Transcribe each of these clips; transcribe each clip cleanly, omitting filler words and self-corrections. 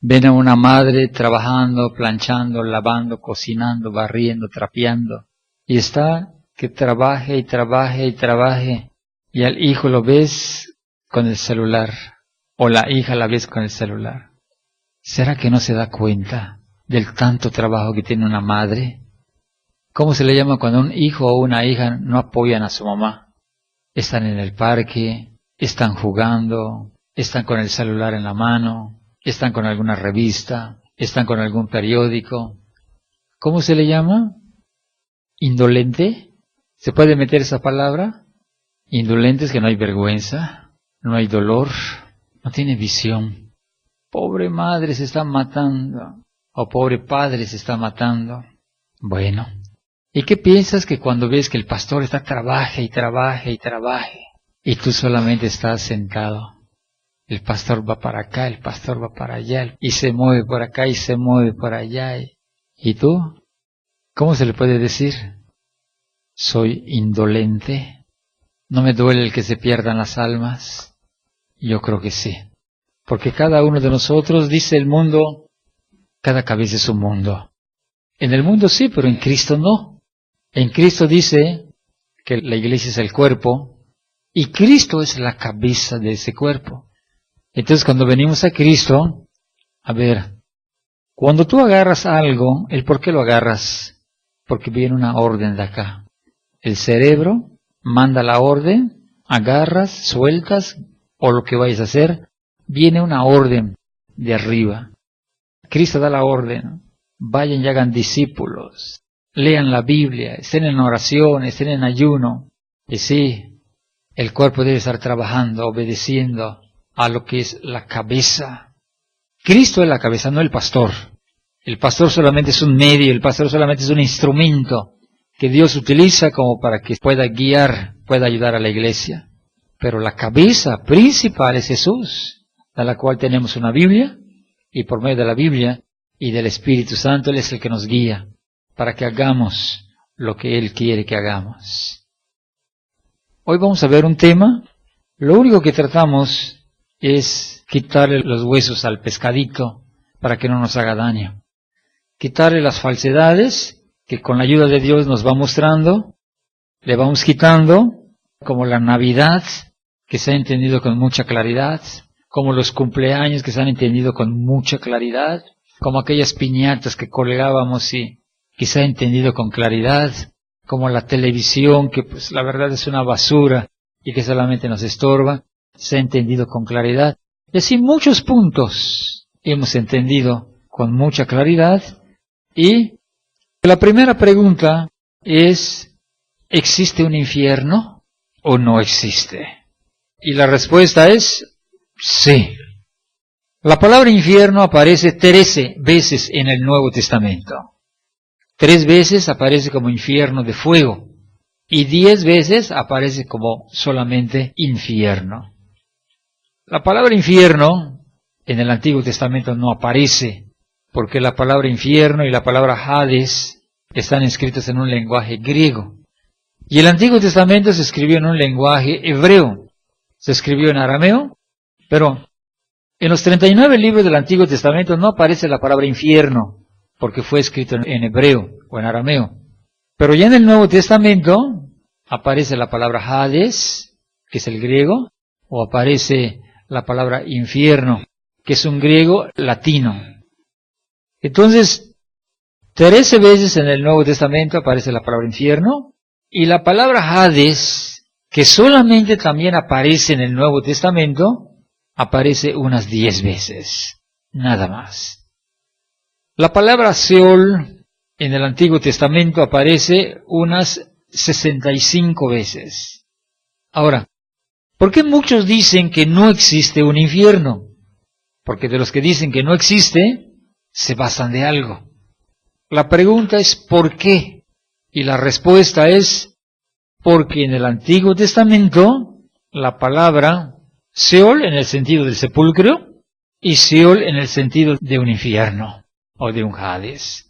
ven a una madre trabajando, planchando, lavando, cocinando, barriendo, trapeando, y está que trabaje y trabaje y trabaje, y al hijo lo ves con el celular, o la hija la ves con el celular. ¿Será que no se da cuenta del tanto trabajo que tiene una madre? ¿Cómo se le llama cuando un hijo o una hija no apoyan a su mamá? Están en el parque, están jugando, están con el celular en la mano, están con alguna revista, están con algún periódico. ¿Cómo se le llama? ¿Indolente? ¿Se puede meter esa palabra? Indolente es que no hay vergüenza, no hay dolor, no tiene visión. Pobre madre se está matando, o pobre padre se está matando. Bueno, ¿y qué piensas que cuando ves que el pastor está trabaje y trabaje y trabaje, y tú solamente estás sentado? El pastor va para acá, el pastor va para allá, y se mueve por acá y se mueve por allá. ¿Y tú? ¿Cómo se le puede decir? ¿Soy indolente? ¿No me duele el que se pierdan las almas? Yo creo que sí. Porque cada uno de nosotros, dice el mundo, cada cabeza es un mundo. En el mundo sí, pero en Cristo no. En Cristo dice que la iglesia es el cuerpo, y Cristo es la cabeza de ese cuerpo. Entonces cuando venimos a Cristo, a ver, cuando tú agarras algo, ¿el por qué lo agarras? Porque viene una orden de acá. El cerebro manda la orden, agarras, sueltas, o lo que vayas a hacer, viene una orden de arriba. Cristo da la orden, vayan y hagan discípulos, lean la Biblia, estén en oración, estén en ayuno. Y sí, el cuerpo debe estar trabajando, obedeciendo a lo que es la cabeza. Cristo es la cabeza, no el pastor. El pastor solamente es un medio, el pastor solamente es un instrumento que Dios utiliza como para que pueda guiar, pueda ayudar a la iglesia. Pero la cabeza principal es Jesús, a la cual tenemos una Biblia, y por medio de la Biblia y del Espíritu Santo, Él es el que nos guía para que hagamos lo que Él quiere que hagamos. Hoy vamos a ver un tema. Lo único que tratamos es quitarle los huesos al pescadito para que no nos haga daño. Quitarle las falsedades que con la ayuda de Dios nos va mostrando, le vamos quitando, como la Navidad, que se ha entendido con mucha claridad, como los cumpleaños que se han entendido con mucha claridad, como aquellas piñatas que colgábamos y que se ha entendido con claridad, como la televisión, que pues la verdad es una basura y que solamente nos estorba, se ha entendido con claridad. Y así muchos puntos hemos entendido con mucha claridad. Y la primera pregunta es, ¿existe un infierno o no existe? Y la respuesta es, sí. La palabra infierno aparece 13 veces en el Nuevo Testamento. 3 veces aparece como infierno de fuego y 10 veces aparece como solamente infierno. La palabra infierno en el Antiguo Testamento no aparece, porque la palabra infierno y la palabra Hades están escritas en un lenguaje griego. Y el Antiguo Testamento se escribió en un lenguaje hebreo. Se escribió en arameo, pero en los 39 libros del Antiguo Testamento no aparece la palabra infierno, porque fue escrito en hebreo o en arameo. Pero ya en el Nuevo Testamento aparece la palabra Hades, que es el griego, o aparece la palabra infierno, que es un griego latino. Entonces, 13 veces en el Nuevo Testamento aparece la palabra infierno, y la palabra Hades, que solamente también aparece en el Nuevo Testamento, aparece unas 10 veces, nada más. La palabra Seol en el Antiguo Testamento aparece unas 65 veces. Ahora, ¿por qué muchos dicen que no existe un infierno? Porque de los que dicen que no existe, se basan de algo. La pregunta es ¿por qué? Y la respuesta es porque en el Antiguo Testamento la palabra Seol en el sentido del sepulcro y Seol en el sentido de un infierno o de un Hades.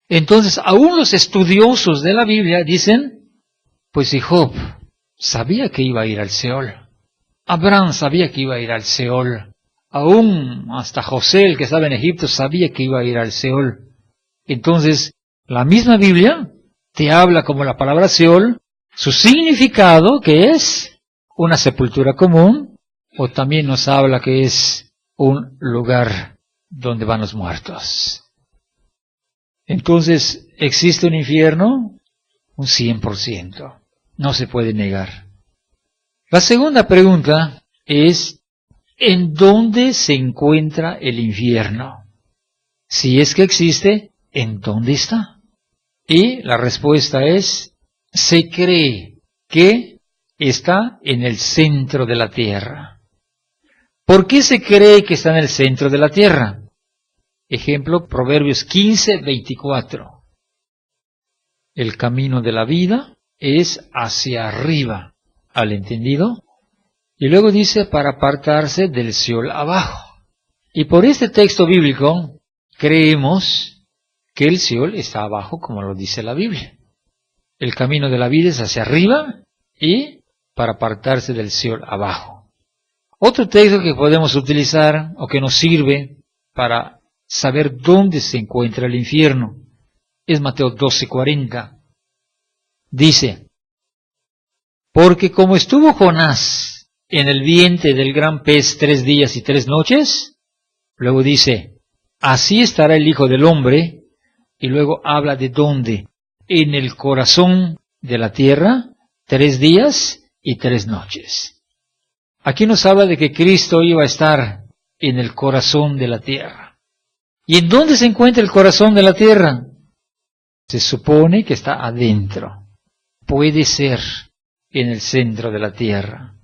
Entonces, aún los estudiosos de la Biblia dicen, pues si Job sabía que iba a ir al Seol, Abraham sabía que iba a ir al Seol, Aún hasta José, el que estaba en Egipto, sabía que iba a ir al Seol. Entonces, la misma Biblia te habla como la palabra Seol, su significado, que es una sepultura común, o también nos habla que es un lugar donde van los muertos. Entonces, ¿existe un infierno? Un 100%. No se puede negar. La segunda pregunta es, ¿en dónde se encuentra el infierno? Si es que existe, ¿en dónde está? Y la respuesta es, se cree que está en el centro de la tierra. ¿Por qué se cree que está en el centro de la tierra? Ejemplo, Proverbios 15:24. El camino de la vida es hacia arriba, ¿al entendido? Y luego dice, para apartarse del Seol abajo. Y por este texto bíblico, creemos que el Seol está abajo, como lo dice la Biblia. El camino de la vida es hacia arriba y para apartarse del Seol abajo. Otro texto que podemos utilizar o que nos sirve para saber dónde se encuentra el infierno es Mateo 12:40. Dice, porque como estuvo Jonás en el vientre del gran pez 3 días y 3 noches, luego dice, así estará el Hijo del Hombre, y luego habla de dónde, en el corazón de la tierra, 3 días y 3 noches. Aquí nos habla de que Cristo iba a estar en el corazón de la tierra. ¿Y en dónde se encuentra el corazón de la tierra? Se supone que está adentro. Puede ser en el centro de la tierra.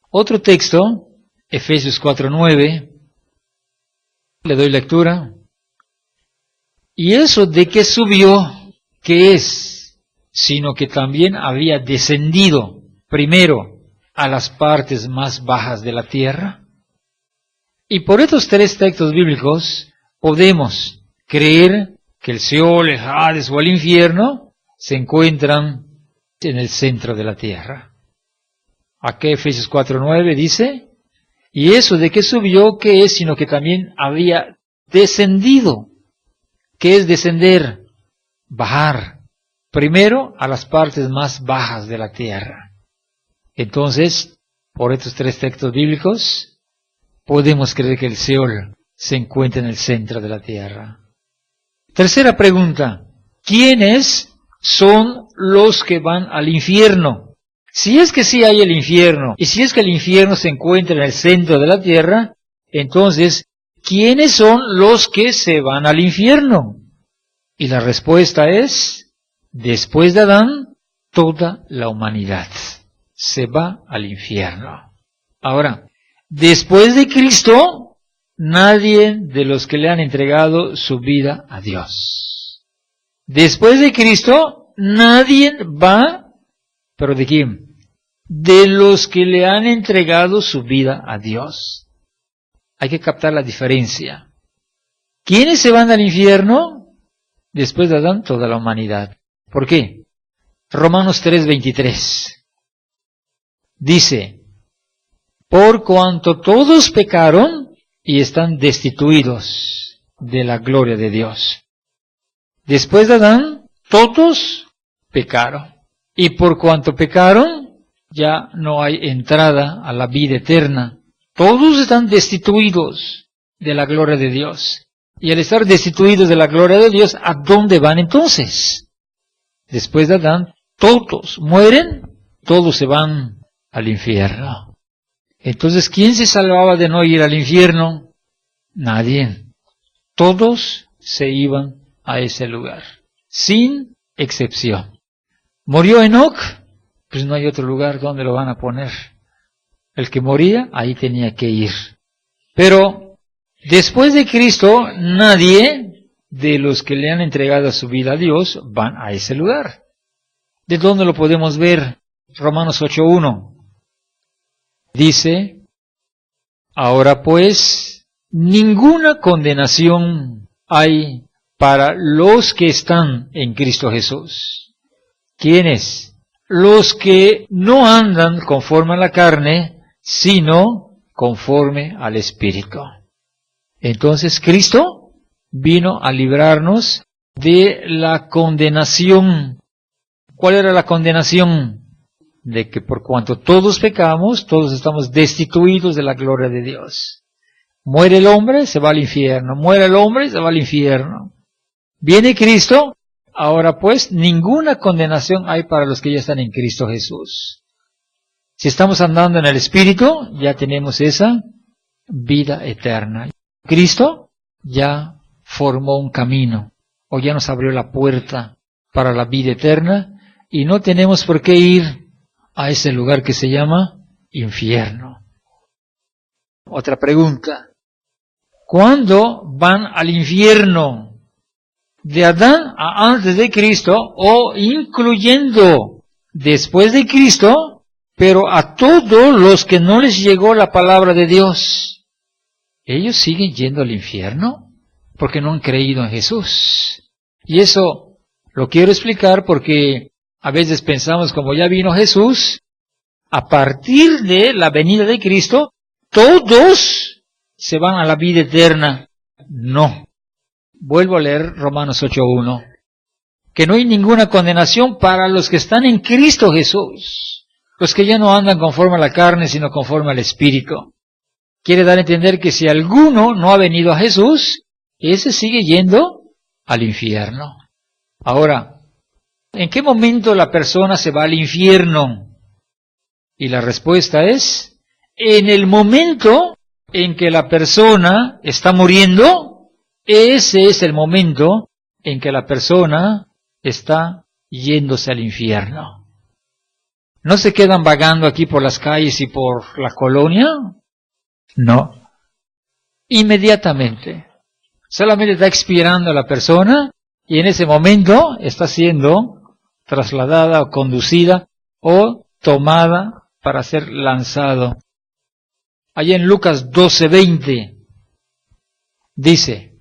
Otro texto, Efesios 4:9, le doy lectura. Y eso de que subió, ¿qué es? Sino que también había descendido primero a las partes más bajas de la tierra. Y por estos 3 textos bíblicos podemos creer que el Seol, el Hades o el infierno se encuentran en el centro de la tierra. Aquí Efesios 4:9 dice, y eso de que subió, ¿qué es? Sino que también había descendido. ¿Qué es descender? Bajar. Primero a las partes más bajas de la tierra. Entonces, por estos 3 textos bíblicos, podemos creer que el Seol se encuentra en el centro de la tierra. Tercera pregunta, ¿quiénes son los que van al infierno? Si es que sí hay el infierno, y si es que el infierno se encuentra en el centro de la tierra, entonces, ¿quiénes son los que se van al infierno? Y la respuesta es, después de Adán, toda la humanidad se va al infierno. Ahora, después de Cristo, nadie de los que le han entregado su vida a Dios. Después de Cristo, nadie va, ¿pero de quién? De los que le han entregado su vida a Dios. Hay que captar la diferencia. ¿Quiénes se van al infierno? Después de Adán, toda la humanidad. ¿Por qué? Romanos 3:23. Dice, por cuanto todos pecaron y están destituidos de la gloria de Dios. Después de Adán, todos pecaron. Y por cuanto pecaron, ya no hay entrada a la vida eterna. Todos están destituidos de la gloria de Dios. Y al estar destituidos de la gloria de Dios, ¿a dónde van entonces? Después de Adán, todos mueren, todos se van al infierno. Entonces, ¿quién se salvaba de no ir al infierno? Nadie. Todos se iban a ese lugar, sin excepción. ¿Murió Enoc? Pues no hay otro lugar donde lo van a poner. El que moría, ahí tenía que ir. Pero, después de Cristo, nadie de los que le han entregado su vida a Dios van a ese lugar. ¿De dónde lo podemos ver? Romanos 8:1. Dice, ahora pues, ninguna condenación hay para los que están en Cristo Jesús. ¿Quiénes? Los que no andan conforme a la carne, sino conforme al Espíritu. Entonces Cristo vino a librarnos de la condenación. ¿Cuál era la condenación? De que por cuanto todos pecamos, todos estamos destituidos de la gloria de Dios. Muere el hombre, se va al infierno. Muere el hombre, se va al infierno. Viene Cristo, ahora pues ninguna condenación hay para los que ya están en Cristo Jesús. Si estamos andando en el Espíritu, ya tenemos esa vida eterna. Cristo ya formó un camino, o ya nos abrió la puerta para la vida eterna, y no tenemos por qué ir a ese lugar que se llama infierno. Otra pregunta. ¿Cuándo van al infierno? ¿De Adán a antes de Cristo o incluyendo después de Cristo, pero a todos los que no les llegó la palabra de Dios? ¿Ellos siguen yendo al infierno? Porque no han creído en Jesús. Y eso lo quiero explicar porque a veces pensamos, como ya vino Jesús, a partir de la venida de Cristo, todos se van a la vida eterna. No. Vuelvo a leer Romanos 8:1. Que no hay ninguna condenación para los que están en Cristo Jesús. Los que ya no andan conforme a la carne, sino conforme al Espíritu. Quiere dar a entender que si alguno no ha venido a Jesús, ese sigue yendo al infierno. Ahora, ¿en qué momento la persona se va al infierno? Y la respuesta es, en el momento en que la persona está muriendo, ese es el momento en que la persona está yéndose al infierno. ¿No se quedan vagando aquí por las calles y por la colonia? No. Inmediatamente. Solamente está expirando la persona y en ese momento está siendo trasladada o conducida o tomada para ser lanzado. Allí en Lucas 12:20 dice,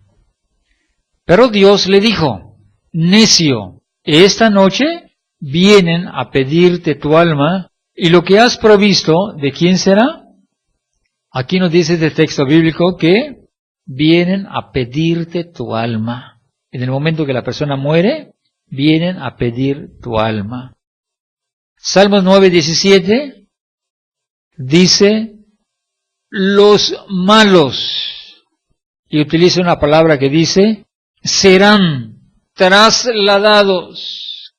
pero Dios le dijo, necio, esta noche vienen a pedirte tu alma y lo que has provisto, ¿de quién será? Aquí nos dice este texto bíblico que vienen a pedirte tu alma. En el momento que la persona muere, vienen a pedir tu alma. Salmos 9:17 dice, los malos, y utiliza una palabra que dice, serán trasladados.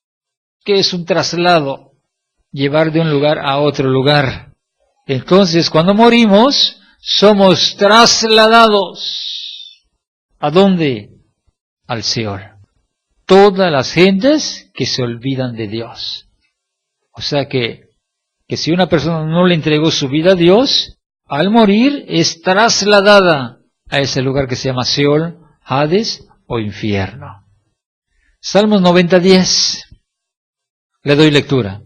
¿Qué es un traslado? Llevar de un lugar a otro lugar. Entonces, cuando morimos, somos trasladados. ¿A dónde? Al Seol. Todas las gentes que se olvidan de Dios. O sea que si una persona no le entregó su vida a Dios, al morir es trasladada a ese lugar que se llama Seol, Hades o infierno. Salmos 90:10. Le doy lectura.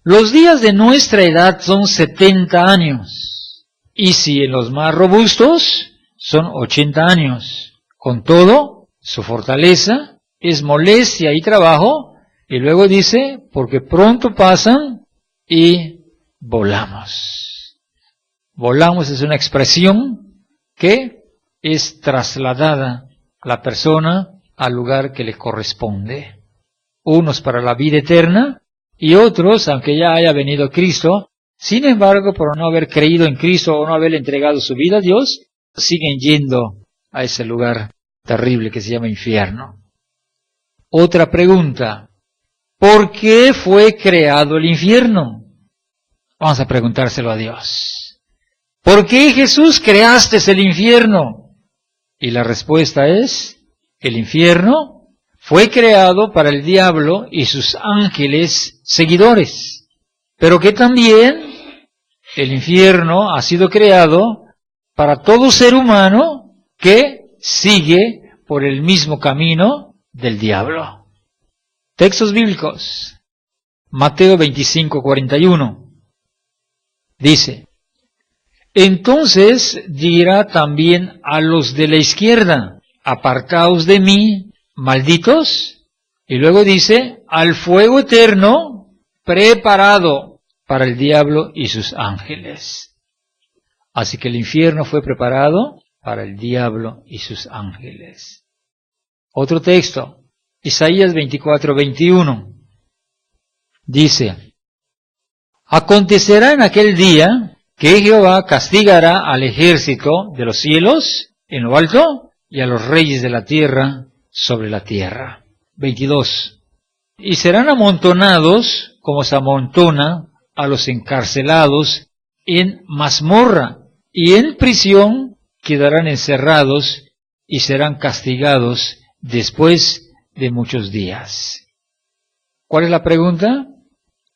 Los días de nuestra edad son 70 años, y si en los más robustos son 80 años. Con todo, su fortaleza es molestia y trabajo, y luego dice, porque pronto pasan y volamos. Volamos es una expresión que es trasladada a la persona al lugar que le corresponde. Unos para la vida eterna, y otros, aunque ya haya venido Cristo, sin embargo, por no haber creído en Cristo o no haberle entregado su vida a Dios, siguen yendo a ese lugar terrible que se llama infierno. Otra pregunta. ¿Por qué fue creado el infierno? Vamos a preguntárselo a Dios. ¿Por qué, Jesús, creaste el infierno? Y la respuesta es, el infierno fue creado para el diablo y sus ángeles seguidores, pero que también el infierno ha sido creado para todo ser humano que sigue por el mismo camino del diablo. Textos bíblicos. Mateo 25:41. Dice, entonces dirá también a los de la izquierda, apartaos de mí, malditos, y luego dice, al fuego eterno preparado para el diablo y sus ángeles. Así que el infierno fue preparado para el diablo y sus ángeles. Otro texto, Isaías 24:21. Dice: acontecerá en aquel día que Jehová castigará al ejército de los cielos en lo alto y a los reyes de la tierra sobre la tierra. 22. Y serán amontonados como se amontona a los encarcelados en mazmorra, y en prisión quedarán encerrados y serán castigados después de muchos días. ¿Cuál es la pregunta?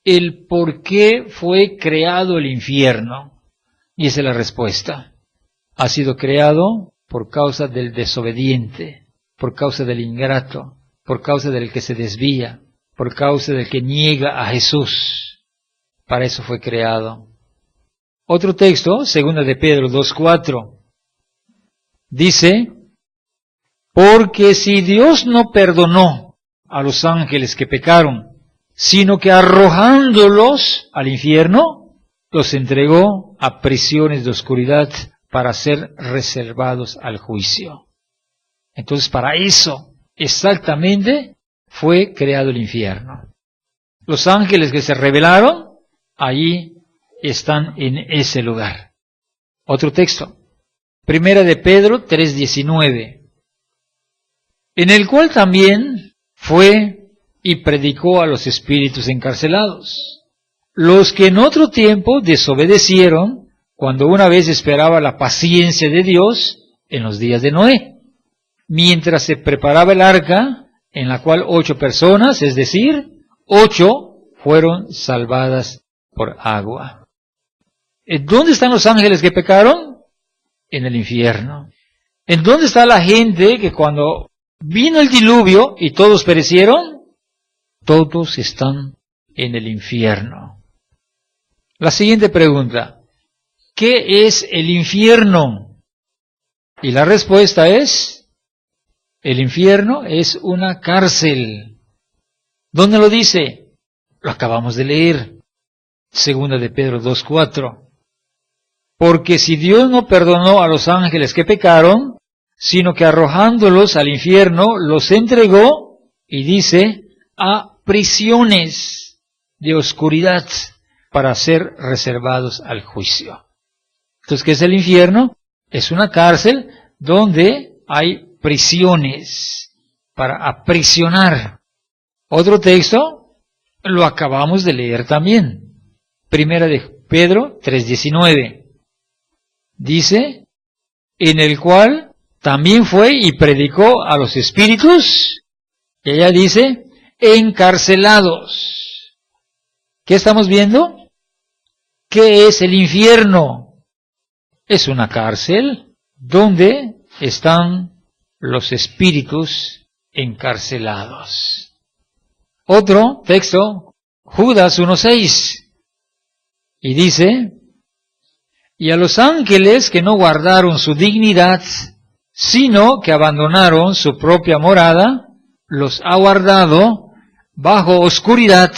El por qué fue creado el infierno. Y esa es la respuesta. Ha sido creado por causa del desobediente, por causa del ingrato, por causa del que se desvía, por causa del que niega a Jesús. Para eso fue creado. Otro texto, 2 de Pedro 2:4, dice: porque si Dios no perdonó a los ángeles que pecaron, sino que arrojándolos al infierno, los entregó a prisiones de oscuridad para ser reservados al juicio. Entonces, para eso exactamente fue creado el infierno. Los ángeles que se rebelaron, allí están en ese lugar. Otro texto, 1 de Pedro 3:19, en el cual también fue y predicó a los espíritus encarcelados, los que en otro tiempo desobedecieron, cuando una vez esperaba la paciencia de Dios en los días de Noé, mientras se preparaba el arca, en la cual 8 personas, es decir, 8 fueron salvadas por agua. ¿Dónde están los ángeles que pecaron? En el infierno. ¿En dónde está la gente que cuando vino el diluvio y todos perecieron? Todos están en el infierno. La siguiente pregunta: ¿qué es el infierno? Y la respuesta es: el infierno es una cárcel. ¿Dónde lo dice? Lo acabamos de leer. 2 de Pedro 2:4. Porque si Dios no perdonó a los ángeles que pecaron, sino que arrojándolos al infierno los entregó, y dice, a prisiones de oscuridad para ser reservados al juicio. Entonces, ¿qué es el infierno? Es una cárcel donde hay prisiones para aprisionar. Otro texto lo acabamos de leer también. 1 de Pedro 3:19. Dice, en el cual también fue y predicó a los espíritus, y ella dice, encarcelados. ¿Qué estamos viendo? ¿Qué es el infierno? Es una cárcel donde están los espíritus encarcelados. Otro texto, Judas 1:6, y dice, y a los ángeles que no guardaron su dignidad, sino que abandonaron su propia morada, los ha guardado bajo oscuridad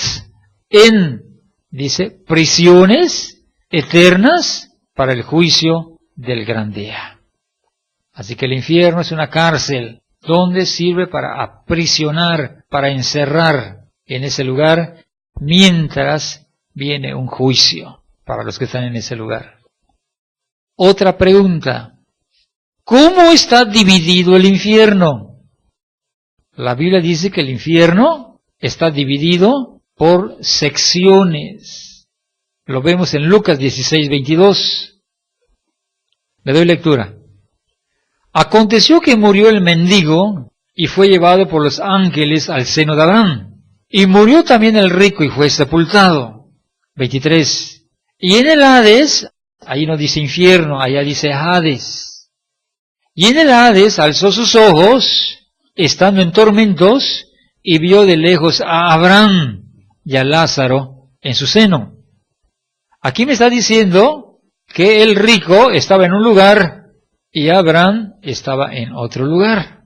en, dice, prisiones eternas para el juicio del gran día. Así que el infierno es una cárcel donde sirve para aprisionar, para encerrar en ese lugar, mientras viene un juicio para los que están en ese lugar. Otra pregunta: ¿cómo está dividido el infierno? La Biblia dice que el infierno está dividido por secciones. Lo vemos en Lucas 16:22. Le doy lectura. Aconteció que murió el mendigo y fue llevado por los ángeles al seno de Abraham. Y murió también el rico y fue sepultado. 23. Y en el Hades, ahí no dice infierno, allá dice Hades. Y en el Hades alzó sus ojos, estando en tormentos, y vio de lejos a Abraham y a Lázaro en su seno. Aquí me está diciendo que el rico estaba en un lugar y Abraham estaba en otro lugar.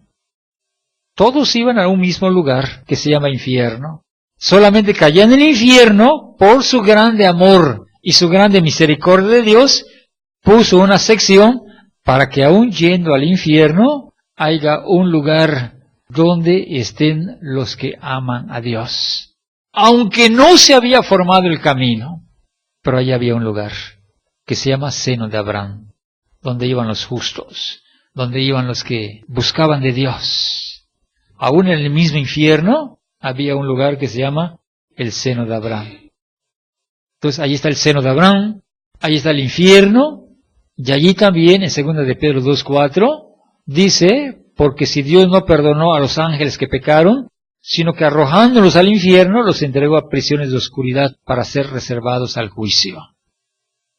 Todos iban a un mismo lugar que se llama infierno. Solamente caían en el infierno por su grande amor y su grande misericordia de Dios, puso una sección para que aún yendo al infierno haya un lugar donde estén los que aman a Dios. Aunque no se había formado el camino, pero ahí había un lugar que se llama Seno de Abraham, donde iban los justos, donde iban los que buscaban de Dios. Aún en el mismo infierno había un lugar que se llama el Seno de Abraham. Entonces ahí está el Seno de Abraham, ahí está el infierno, y allí también en 2 de Pedro 2:4 dice, porque si Dios no perdonó a los ángeles que pecaron, sino que arrojándolos al infierno, los entregó a prisiones de oscuridad para ser reservados al juicio.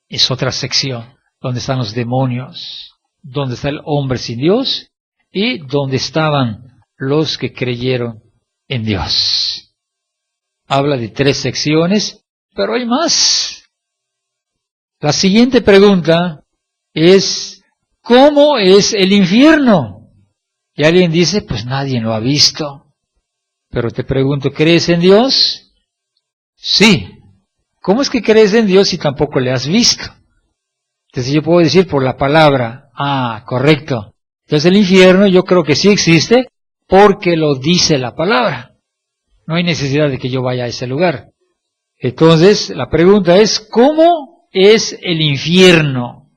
Es otra sección, donde están los demonios, donde está el hombre sin Dios, y donde estaban los que creyeron en Dios. Habla de 3 secciones, pero hay más. La siguiente pregunta es, ¿cómo es el infierno? Y alguien dice, pues nadie lo ha visto. Pero te pregunto, ¿crees en Dios? Sí. ¿Cómo es que crees en Dios si tampoco le has visto? Entonces yo puedo decir por la palabra, correcto. Entonces el infierno yo creo que sí existe porque lo dice la palabra. No hay necesidad de que yo vaya a ese lugar. Entonces la pregunta es, ¿cómo es el infierno?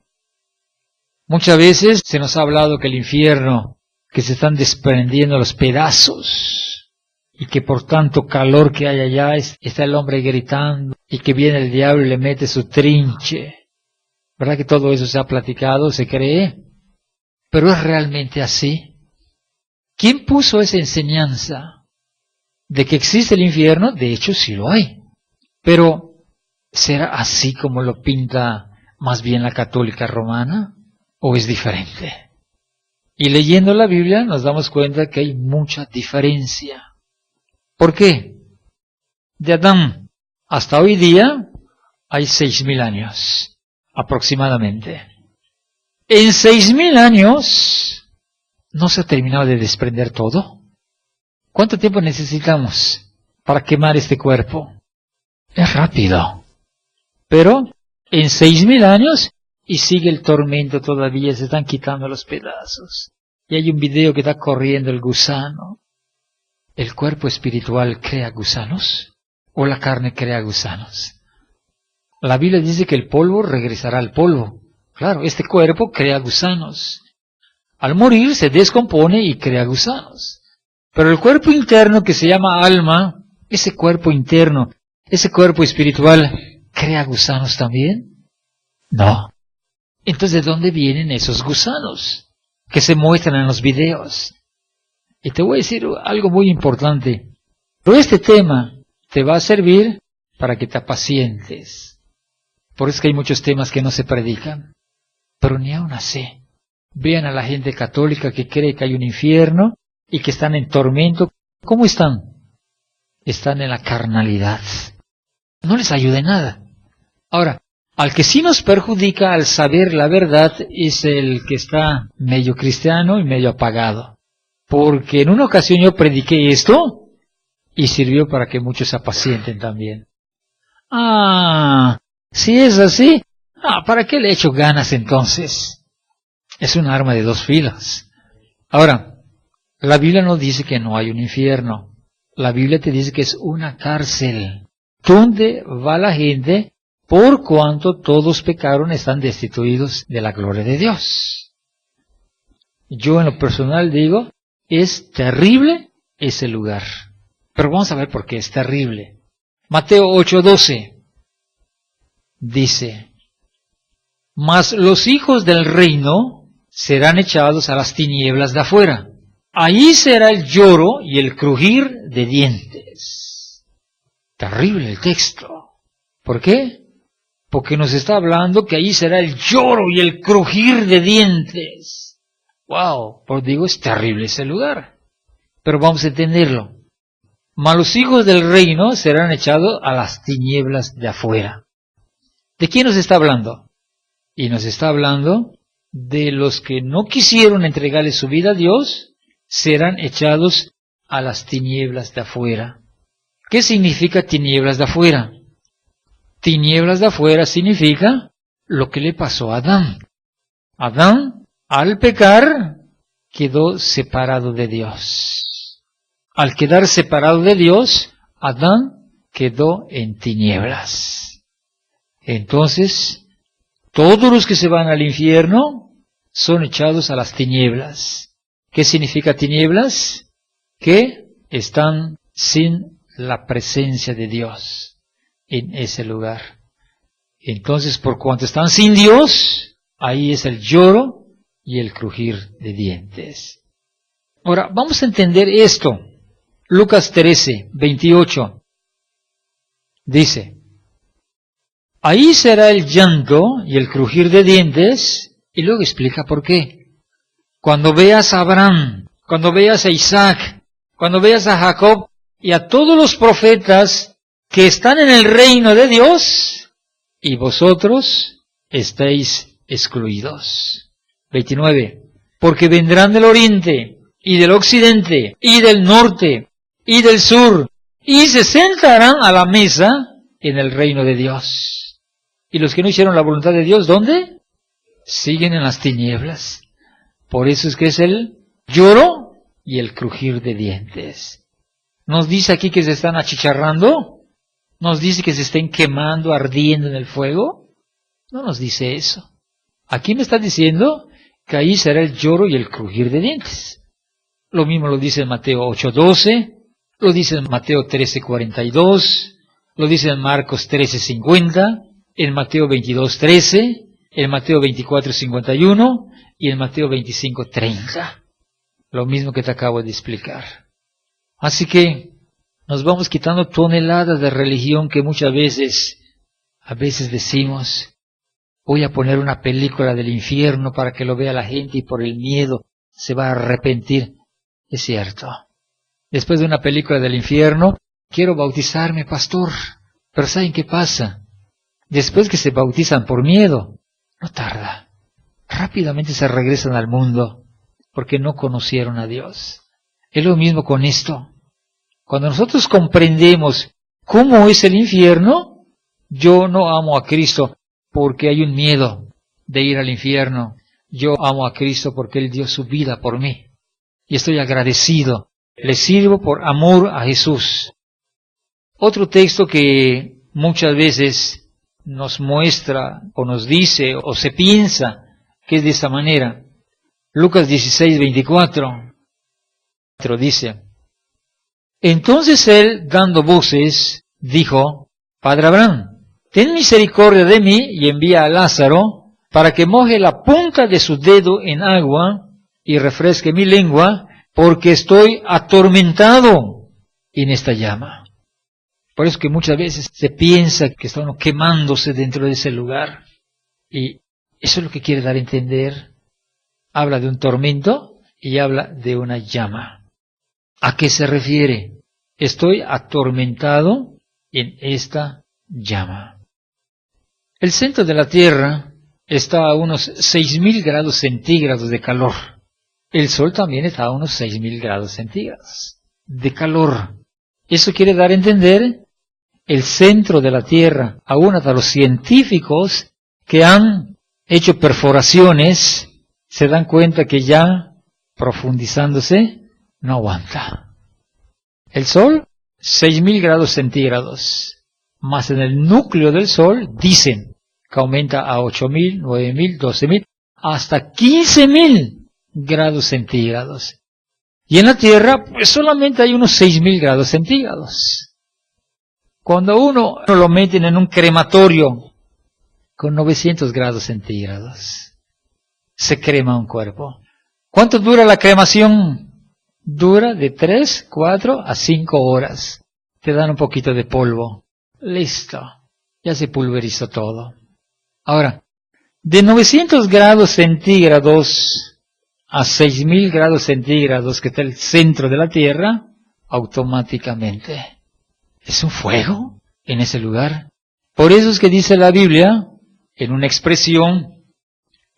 Muchas veces se nos ha hablado que el infierno, que se están desprendiendo los pedazos, y que por tanto calor que hay allá está el hombre gritando, y que viene el diablo y le mete su trinche. ¿Verdad que todo eso se ha platicado, se cree? ¿Pero es realmente así? ¿Quién puso esa enseñanza de que existe el infierno? De hecho, sí lo hay. Pero, ¿será así como lo pinta más bien la católica romana? ¿O es diferente? Y leyendo la Biblia nos damos cuenta que hay mucha diferencia. ¿Por qué? De Adán hasta hoy día hay 6.000 años, aproximadamente. En 6.000 años no se ha terminado de desprender todo. ¿Cuánto tiempo necesitamos para quemar este cuerpo? Es rápido. Pero en 6.000 años y sigue el tormento todavía, se están quitando los pedazos. Y hay un video que está corriendo el gusano. ¿El cuerpo espiritual crea gusanos? ¿O la carne crea gusanos? La Biblia dice que el polvo regresará al polvo. Claro, este cuerpo crea gusanos. Al morir se descompone y crea gusanos. Pero el cuerpo interno que se llama alma, ese cuerpo interno, ese cuerpo espiritual, ¿crea gusanos también? No. Entonces, ¿de dónde vienen esos gusanos que se muestran en los videos? Y te voy a decir algo muy importante. Pero este tema te va a servir para que te apacientes. Por eso es que hay muchos temas que no se predican. Pero ni aún así. Vean a la gente católica que cree que hay un infierno y que están en tormento. ¿Cómo están? Están en la carnalidad. No les ayuda en nada. Ahora, al que sí nos perjudica al saber la verdad es el que está medio cristiano y medio apagado. Porque en una ocasión yo prediqué esto y sirvió para que muchos se apacienten también. Si es así, ¿para qué le echo ganas entonces? Es un arma de 2 filos. Ahora, la Biblia no dice que no hay un infierno. La Biblia te dice que es una cárcel donde va la gente por cuanto todos pecaron, están destituidos de la gloria de Dios. Yo en lo personal digo, es terrible ese lugar. Pero vamos a ver por qué es terrible. Mateo 8:12 dice, mas los hijos del reino serán echados a las tinieblas de afuera. Allí será el lloro y el crujir de dientes. Terrible el texto. ¿Por qué? Porque nos está hablando que allí será el lloro y el crujir de dientes. ¡Wow! Por digo, es terrible ese lugar. Pero vamos a entenderlo. Mas los hijos del reino serán echados a las tinieblas de afuera. ¿De quién nos está hablando? Y nos está hablando de los que no quisieron entregarle su vida a Dios, serán echados a las tinieblas de afuera. ¿Qué significa tinieblas de afuera? Tinieblas de afuera significa lo que le pasó a Adán. Adán, al pecar, quedó separado de Dios. Al quedar separado de Dios, Adán quedó en tinieblas. Entonces, todos los que se van al infierno son echados a las tinieblas. ¿Qué significa tinieblas? Que están sin la presencia de Dios en ese lugar. Entonces, por cuanto están sin Dios, ahí es el lloro y el crujir de dientes. Ahora, vamos a entender esto. Lucas 13, 28. Dice, ahí será el llanto y el crujir de dientes, y luego explica por qué. Cuando veas a Abraham, cuando veas a Isaac, cuando veas a Jacob y a todos los profetas que están en el reino de Dios, y vosotros estáis excluidos. 29. Porque vendrán del oriente, y del occidente, y del norte, y del sur, y se sentarán a la mesa en el reino de Dios. Y los que no hicieron la voluntad de Dios, ¿dónde? Siguen en las tinieblas. Por eso es que es el lloro y el crujir de dientes. ¿Nos dice aquí que se están achicharrando? ¿Nos dice que se estén quemando, ardiendo en el fuego? No nos dice eso. Aquí me está diciendo que ahí será el lloro y el crujir de dientes. Lo mismo lo dice en Mateo 8:12, lo dice en Mateo 13:42, lo dice en Marcos 13:50, en Mateo 22:13, en Mateo 24:51 y en Mateo 25:30. Lo mismo que te acabo de explicar. Así que nos vamos quitando toneladas de religión que muchas veces, decimos, voy a poner una película del infierno para que lo vea la gente y por el miedo se va a arrepentir. Es cierto. Después de una película del infierno, quiero bautizarme, pastor. Pero ¿saben qué pasa? Después que se bautizan por miedo, no tarda. Rápidamente se regresan al mundo porque no conocieron a Dios. Es lo mismo con esto. Cuando nosotros comprendemos cómo es el infierno, yo no amo a Cristo porque hay un miedo de ir al infierno. Yo amo a Cristo porque Él dio su vida por mí. Y estoy agradecido. Le sirvo por amor a Jesús. Otro texto que muchas veces nos muestra o nos dice o se piensa que es de esta manera. Lucas 16:24 dice, entonces él, dando voces, dijo, Padre Abraham, ten misericordia de mí y envía a Lázaro para que moje la punta de su dedo en agua y refresque mi lengua, porque estoy atormentado en esta llama. Por eso que muchas veces se piensa que está uno quemándose dentro de ese lugar. Y eso es lo que quiere dar a entender. Habla de un tormento y habla de una llama. ¿A qué se refiere? Estoy atormentado en esta llama. El centro de la Tierra está a unos 6.000 grados centígrados de calor. El Sol también está a unos 6.000 grados centígrados de calor. Eso quiere dar a entender el centro de la Tierra. Aún hasta los científicos que han hecho perforaciones se dan cuenta que ya profundizándose no aguanta. El Sol, 6.000 grados centígrados. Más en el núcleo del Sol dicen que aumenta a 8.000, 9.000, 12.000, hasta 15.000 grados centígrados. Y en la Tierra, pues solamente hay unos 6.000 grados centígrados. Cuando uno lo meten en un crematorio con 900 grados centígrados, se crema un cuerpo. ¿Cuánto dura la cremación? Dura de 3, 4 a 5 horas. Te dan un poquito de polvo. Listo. Ya se pulverizó todo. Ahora, de 900 grados centígrados a 6.000 grados centígrados, que está el centro de la Tierra, automáticamente es un fuego en ese lugar. Por eso es que dice la Biblia, en una expresión,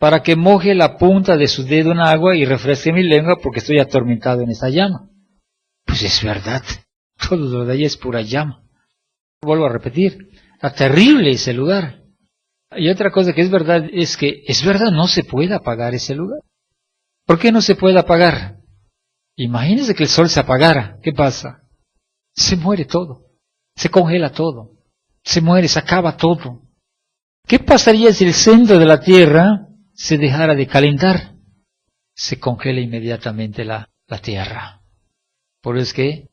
para que moje la punta de su dedo en agua y refresque mi lengua porque estoy atormentado en esa llama. Pues es verdad, todo lo de allá es pura llama. Vuelvo a repetir, está terrible ese lugar. Y otra cosa que es verdad, no se puede apagar ese lugar. ¿Por qué no se puede apagar? Imagínense que el sol se apagara. ¿Qué pasa? Se muere todo. Se congela todo. Se muere, se acaba todo. ¿Qué pasaría si el centro de la Tierra se dejara de calentar? Se congela inmediatamente la Tierra. Por eso es que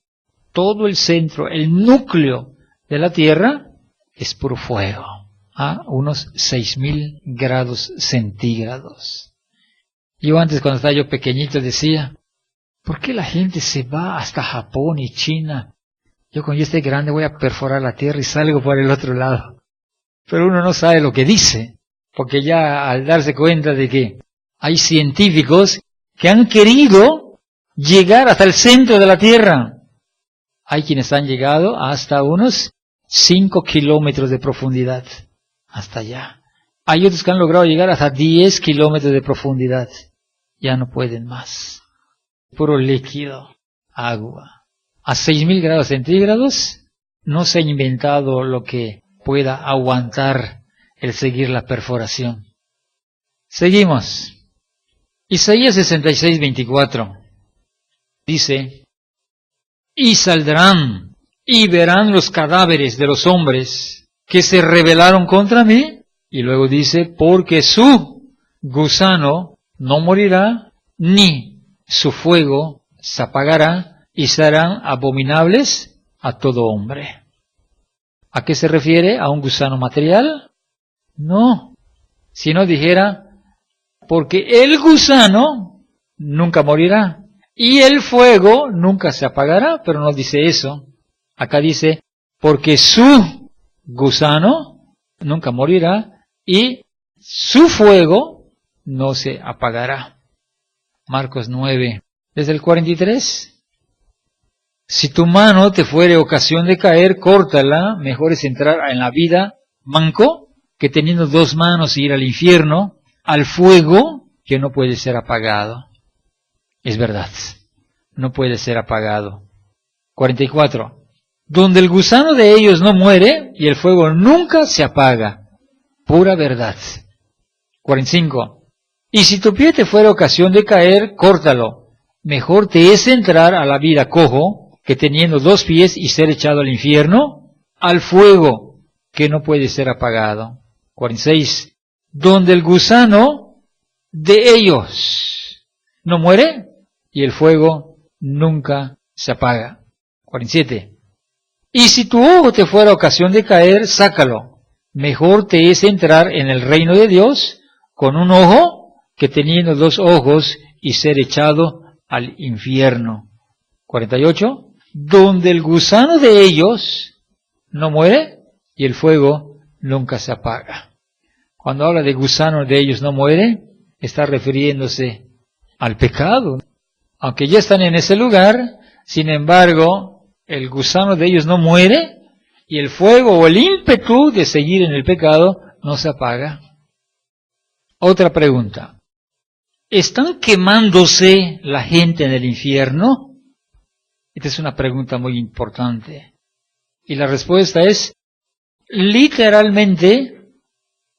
todo el centro, el núcleo de la Tierra es puro fuego, a unos 6.000 grados centígrados. Yo antes, cuando estaba yo pequeñito, decía, ¿por qué la gente se va hasta Japón y China? Yo cuando yo esté grande voy a perforar la Tierra y salgo por el otro lado. Pero uno no sabe lo que dice, porque ya al darse cuenta de que hay científicos que han querido llegar hasta el centro de la Tierra. Hay quienes han llegado hasta unos 5 kilómetros de profundidad, hasta allá. Hay otros que han logrado llegar hasta 10 kilómetros de profundidad. Ya no pueden más. Puro líquido, agua. A 6.000 grados centígrados no se ha inventado lo que pueda aguantar el seguir la perforación. Seguimos. Isaías 66, 24. Dice, y saldrán y verán los cadáveres de los hombres que se rebelaron contra mí. Y luego dice, porque su gusano no morirá, ni su fuego se apagará, y serán abominables a todo hombre. ¿A qué se refiere? ¿A un gusano material? No. Si no dijera, porque el gusano nunca morirá, y el fuego nunca se apagará, pero no dice eso. Acá dice, porque su gusano nunca morirá, y su fuego no se apagará. Marcos 9, desde el 43. Si tu mano te fuere ocasión de caer, córtala, mejor es entrar en la vida manco, que teniendo 2 manos ir al infierno, al fuego que no puede ser apagado. Es verdad, no puede ser apagado. 44. Donde el gusano de ellos no muere y el fuego nunca se apaga. Pura verdad. 45. Y si tu pie te fuera ocasión de caer, córtalo. Mejor te es entrar a la vida cojo, que teniendo 2 pies y ser echado al infierno, al fuego que no puede ser apagado. 46. Donde el gusano de ellos no muere y el fuego nunca se apaga. 47. Y si tu ojo te fuera ocasión de caer, sácalo. Mejor te es entrar en el reino de Dios con un ojo que teniendo 2 ojos y ser echado al infierno. 48. Donde el gusano de ellos no muere y el fuego nunca se apaga. Cuando habla de gusano de ellos no muere, está refiriéndose al pecado. Aunque ya están en ese lugar, sin embargo, el gusano de ellos no muere y el fuego o el ímpetu de seguir en el pecado no se apaga. Otra pregunta. ¿Están quemándose la gente en el infierno? Esta es una pregunta muy importante. Y la respuesta es, literalmente,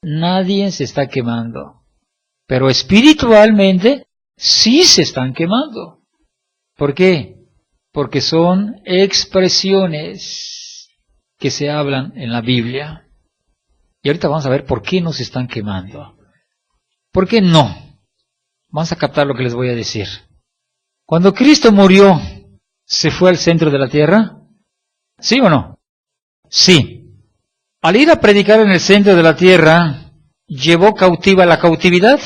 nadie se está quemando. Pero espiritualmente, sí se están quemando. ¿Por qué? Porque son expresiones que se hablan en la Biblia. Y ahorita vamos a ver por qué no se están quemando. ¿Por qué no? Vamos a captar lo que les voy a decir. Cuando Cristo murió, ¿se fue al centro de la tierra? ¿Sí o no? Sí. Al ir a predicar en el centro de la tierra, ¿llevó cautiva la cautividad?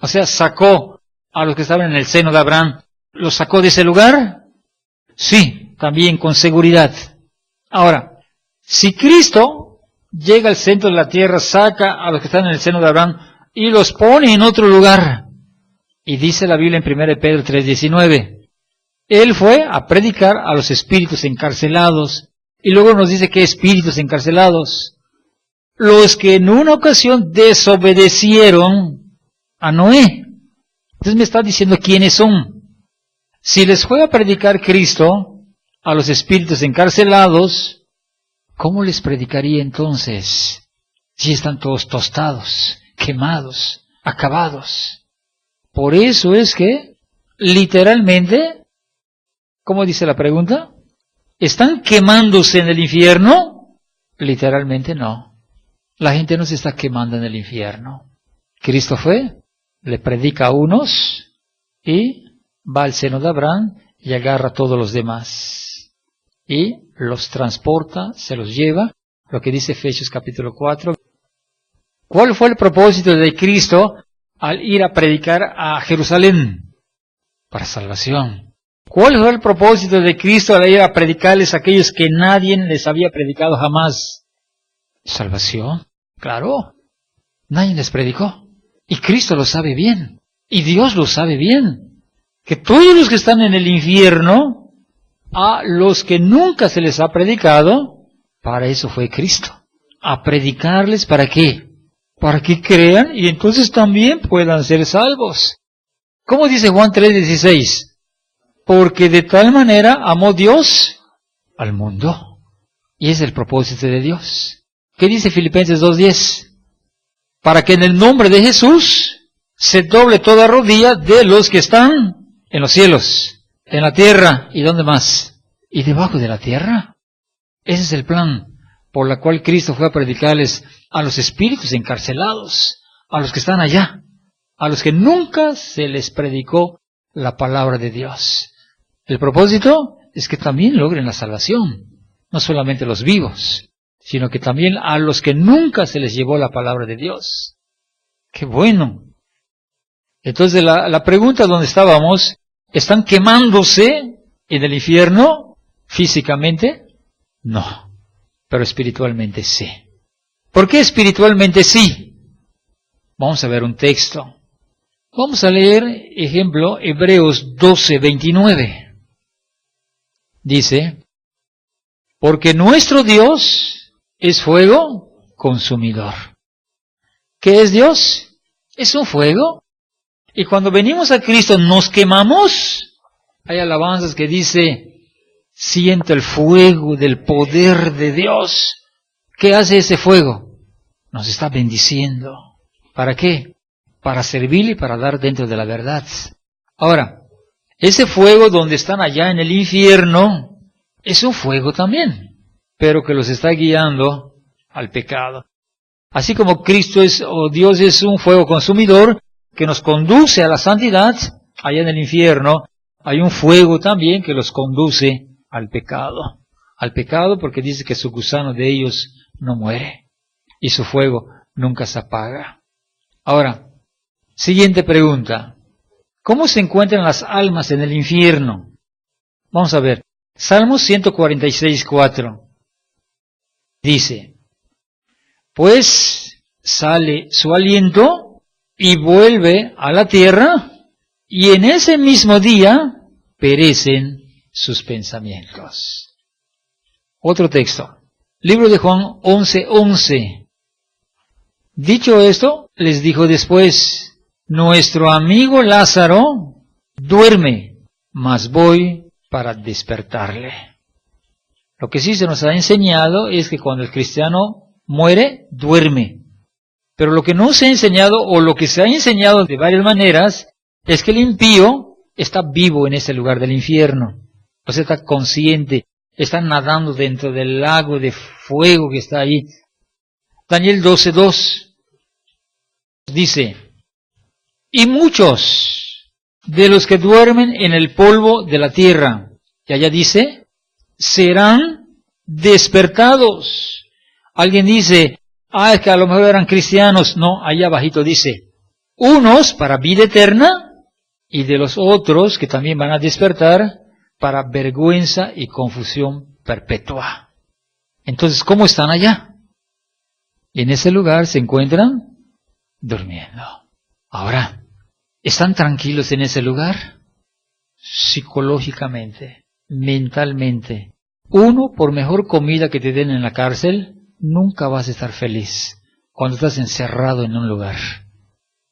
O sea, ¿sacó a los que estaban en el seno de Abraham, los sacó de ese lugar? Sí, también con seguridad. Ahora, si Cristo llega al centro de la tierra, saca a los que están en el seno de Abraham y los pone en otro lugar, y dice la Biblia en 1 Pedro 3:19, Él fue a predicar a los espíritus encarcelados. Y luego nos dice que espíritus encarcelados. Los que en una ocasión desobedecieron a Noé. Entonces me está diciendo quiénes son. Si les fue a predicar Cristo a los espíritus encarcelados, ¿cómo les predicaría entonces Sí están todos tostados, quemados, acabados. Por eso es que, literalmente, ¿cómo dice la pregunta? ¿Están quemándose en el infierno? Literalmente no. La gente no se está quemando en el infierno. Cristo fue, le predica a unos y va al seno de Abraham y agarra a todos los demás. Y los transporta, se los lleva, lo que dice Efesios capítulo 4. ¿Cuál fue el propósito de Cristo al ir a predicar a Jerusalén? Para salvación. ¿Cuál fue el propósito de Cristo al ir a predicarles a aquellos que nadie les había predicado jamás? Salvación. Claro. Nadie les predicó. Y Cristo lo sabe bien. Y Dios lo sabe bien. Que todos los que están en el infierno, a los que nunca se les ha predicado, para eso fue Cristo. A predicarles, ¿para qué? Para que crean y entonces también puedan ser salvos. ¿Cómo dice Juan 3:16? Porque de tal manera amó Dios al mundo. Y ese es el propósito de Dios. ¿Qué dice Filipenses 2:10? Para que en el nombre de Jesús se doble toda rodilla de los que están en los cielos, en la tierra, ¿y dónde más? Y debajo de la tierra. Ese es el plan por la cual Cristo fue a predicarles a los espíritus encarcelados, a los que están allá, a los que nunca se les predicó la palabra de Dios. El propósito es que también logren la salvación, no solamente los vivos, sino que también a los que nunca se les llevó la palabra de Dios. ¡Qué bueno! Entonces la pregunta donde estábamos, ¿están quemándose en el infierno físicamente? No, pero espiritualmente sí. ¿Por qué espiritualmente sí? Vamos a ver un texto. Vamos a leer, ejemplo, Hebreos 12:29. Dice, porque nuestro Dios es fuego consumidor. ¿Qué es Dios? Es un fuego. Y cuando venimos a Cristo nos quemamos. Hay alabanzas que dice, siento el fuego del poder de Dios. ¿Qué hace ese fuego? Nos está bendiciendo. ¿Para qué? Para servirle y para dar dentro de la verdad. Ahora, ese fuego donde están allá en el infierno es un fuego también, pero que los está guiando al pecado. Así como Cristo o Dios es un fuego consumidor que nos conduce a la santidad, allá en el infierno hay un fuego también que los conduce al pecado. Al pecado porque dice que su gusano de ellos no muere y su fuego nunca se apaga. Ahora, siguiente pregunta. ¿Cómo se encuentran las almas en el infierno? Vamos a ver. Salmos 146:4. Dice, pues sale su aliento y vuelve a la tierra, y en ese mismo día perecen sus pensamientos. Otro texto. Libro de Juan 11:11. Dicho esto, les dijo después, nuestro amigo Lázaro duerme, mas voy para despertarle. Lo que sí se nos ha enseñado es que cuando el cristiano muere, duerme. Pero lo que no se ha enseñado, o lo que se ha enseñado de varias maneras, es que el impío está vivo en ese lugar del infierno. O sea, está consciente, está nadando dentro del lago de fuego que está ahí. Daniel 12:2 dice, y muchos de los que duermen en el polvo de la tierra, y allá dice, serán despertados. Alguien dice, es que a lo mejor eran cristianos. No, allá abajito dice, unos para vida eterna, y de los otros que también van a despertar para vergüenza y confusión perpetua. Entonces, ¿cómo están allá? En ese lugar se encuentran durmiendo. Ahora, ¿están tranquilos en ese lugar? Psicológicamente, mentalmente. Uno, por mejor comida que te den en la cárcel, nunca vas a estar feliz cuando estás encerrado en un lugar.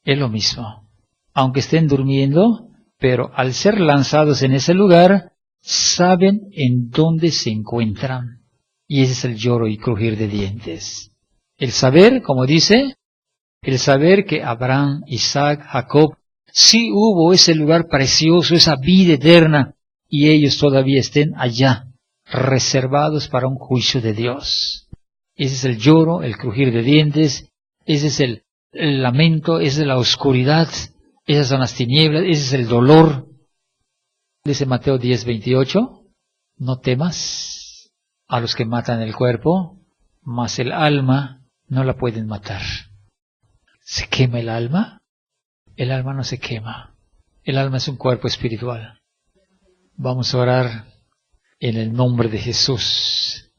Es lo mismo. Aunque estén durmiendo, pero al ser lanzados en ese lugar, saben en dónde se encuentran. Y ese es el lloro y crujir de dientes. El saber, como dice, el saber que Abraham, Isaac, Jacob, sí hubo ese lugar precioso, esa vida eterna, y ellos todavía estén allá, reservados para un juicio de Dios. Ese es el lloro, el crujir de dientes, ese es el lamento, esa es la oscuridad, esas son las tinieblas, ese es el dolor. Dice Mateo 10:28, no temas a los que matan el cuerpo, mas el alma no la pueden matar. ¿Se quema el alma? El alma no se quema. El alma es un cuerpo espiritual. Vamos a orar en el nombre de Jesús.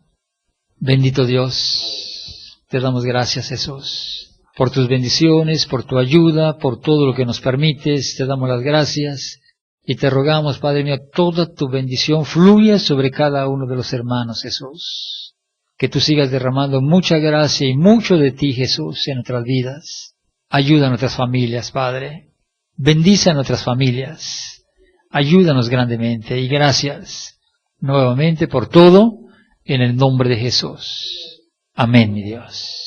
Bendito Dios, te damos gracias, Jesús, por tus bendiciones, por tu ayuda, por todo lo que nos permites. Te damos las gracias y te rogamos, Padre mío, toda tu bendición fluya sobre cada uno de los hermanos, Jesús. Que tú sigas derramando mucha gracia y mucho de ti, Jesús, en nuestras vidas. Ayuda a nuestras familias, Padre. Bendice a nuestras familias. Ayúdanos grandemente y gracias nuevamente por todo, en el nombre de Jesús. Amén, mi Dios.